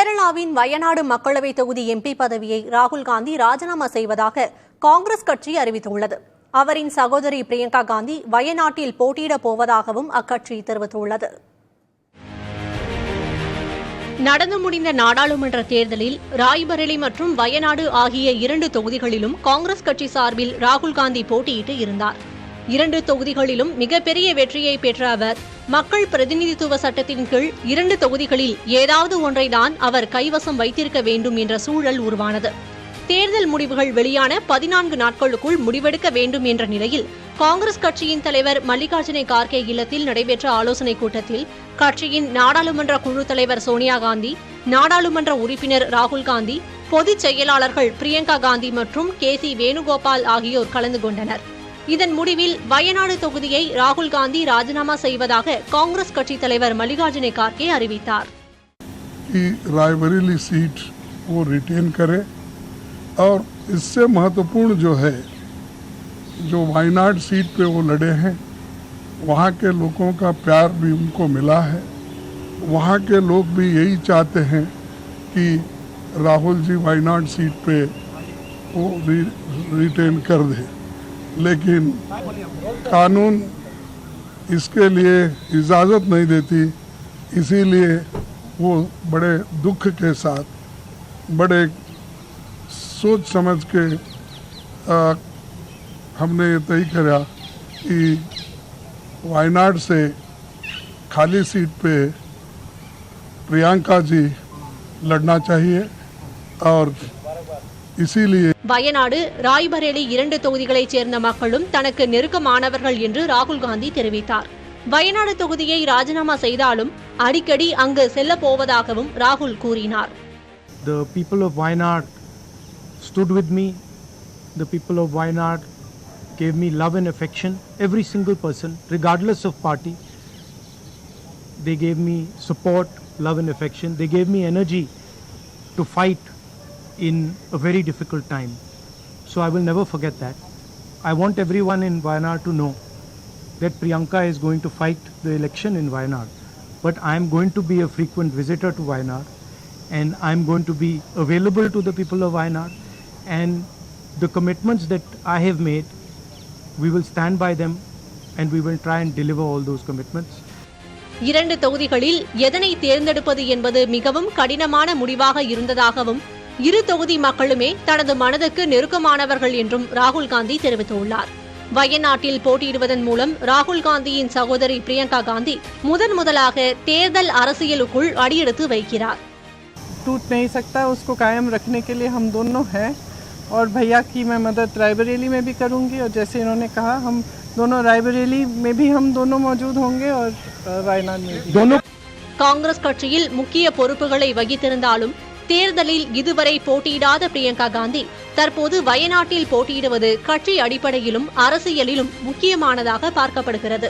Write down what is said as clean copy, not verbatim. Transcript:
கேரளாவின் வயநாடு மக்களவை தொகுதி எம்பி பதவியை ராகுல் காந்தி ராஜினாமா செய்வதாக காங்கிரஸ் கட்சி அறிவித்துள்ளது. அவரின் சகோதரி பிரியங்கா காந்தி வயநாட்டில் போட்டியிடப் போவதாகவும் அக்கட்சி தெரிவித்துள்ளது. நடந்து முடிந்த நாடாளுமன்ற தேர்தலில் ராய்பரேலி மற்றும் வயநாடு ஆகிய 2 தொகுதிகளிலும் காங்கிரஸ் கட்சி சார்பில் ராகுல் காந்தி போட்டியிட்டு இருந்தார். 2 தொகுதிகளிலும் மிகப்பெரிய வெற்றியை பெற்ற அவர் மக்கள் பிரதிநிதித்துவ சட்டத்தின் கீழ் 2 தொகுதிகளில் ஏதாவது ஒன்றை தான் அவர் கைவசம் வைத்திருக்க வேண்டும் என்ற சூழல் உருவானது. தேர்தல் முடிவுகள் வெளியான 14 நாட்களுக்குள் முடிவெடுக்க வேண்டும் என்ற நிலையில் காங்கிரஸ் கட்சியின் தலைவர் மல்லிகார்ஜுன கார்கே இல்லத்தில் நடைபெற்ற ஆலோசனைக் கூட்டத்தில் கட்சியின் நாடாளுமன்ற குழு தலைவர் சோனியா காந்தி, நாடாளுமன்ற உறுப்பினர் ராகுல் காந்தி, பொதுச் செயலாளர்கள் பிரியங்கா காந்தி மற்றும் KC வேணுகோபால் ஆகியோர் கலந்து கொண்டனர். இதன் முடிவில் வயநாடு தொகுதியை ராகுல் காந்தி ராஜினாமா செய்வதாக காங்கிரஸ் கட்சி தலைவர் மல்லிகார்ஜுன கார்கே அறிவித்தார். रायबरेली सीट वो रिटेन करे और इससे महत्वपूर्ण जो है जो वायनाड सीट पे वो लड़े हैं वहाँ के लोगों का प्यार भी उनको मिला है. वहाँ के लोग भी यही चाहते हैं कि राहुल जी वायनाड सीट पे वो रिटेन कर दे, लेकिन कानून इसके लिए इजाज़त नहीं देती. इसीलिए वो बड़े दुख के साथ बड़े सोच समझ के हमने ये तय किया कि वायनाड से खाली सीट पे प्रियंका जी लड़ना चाहिए और इसीलिए வயநாடு, ராய்பரேலி 2 தொகுதிகளைச் சேர்ந்த மக்களும் தனக்கு நெருக்கமானவர்கள் என்று ராகுல் காந்தி தெரிவித்தார். வயநாடு தொகுதியை ராஜினாமா செய்தாலும் அடிக்கடி அங்கு செல்லப் போவதாகவும் ராகுல் கூறினார். The people of Wayanad stood with me. The people of Wayanad gave me love and affection. Every single person, regardless of party, they gave me support, love and affection. They gave me energy to fight in a very difficult time. So I will never forget that. I want everyone in Wayanad to know that Priyanka is going to fight the election in Wayanad. But I am going to be a frequent visitor to Wayanad, and I am going to be available to the people of Wayanad. And the commitments that I have made, we will stand by them and we will try and deliver all those commitments. 2 தொகுதிகளில் எதனை தேர்ந்தெடுப்பது என்பது மிகவும் கடினமான முடிவாக இருந்ததாகவும் 2 தொகுதி மக்களுமே தனது மனதுக்கு நெருக்கமானவர்கள் என்றும் ராகுல் காந்தி தெரிவித்துள்ளார். வயநாட்டில் போட்டியிடுவதன் மூலம் ராகுல் காந்தியின் சகோதரி பிரியங்கா காந்தி முதலாக தேர்தல் அரசியலுக்குள் அடியெடுத்து வைக்கிறார். टूट नहीं सकता, उसको कायम रखने के लिए हम दोनों हैं और भैया की मैं मदद रायबरेली में भी करूंगी और जैसे इन्होंने कहा हम दोनों रायबरेली में भी हम दोनों मौजूद होंगे और वायनाड में भी दोनों. காங்கிரஸ் கட்சியில் முக்கிய பொறுப்புகளை வகித்திருந்தாலும் தேர்தலில் இதுவரை போட்டியிடாத பிரியங்கா காந்தி தற்போது வயநாட்டில் போட்டியிடுவது கட்சி அடிப்படையிலும் அரசியலிலும் முக்கியமானதாக பார்க்கப்படுகிறது.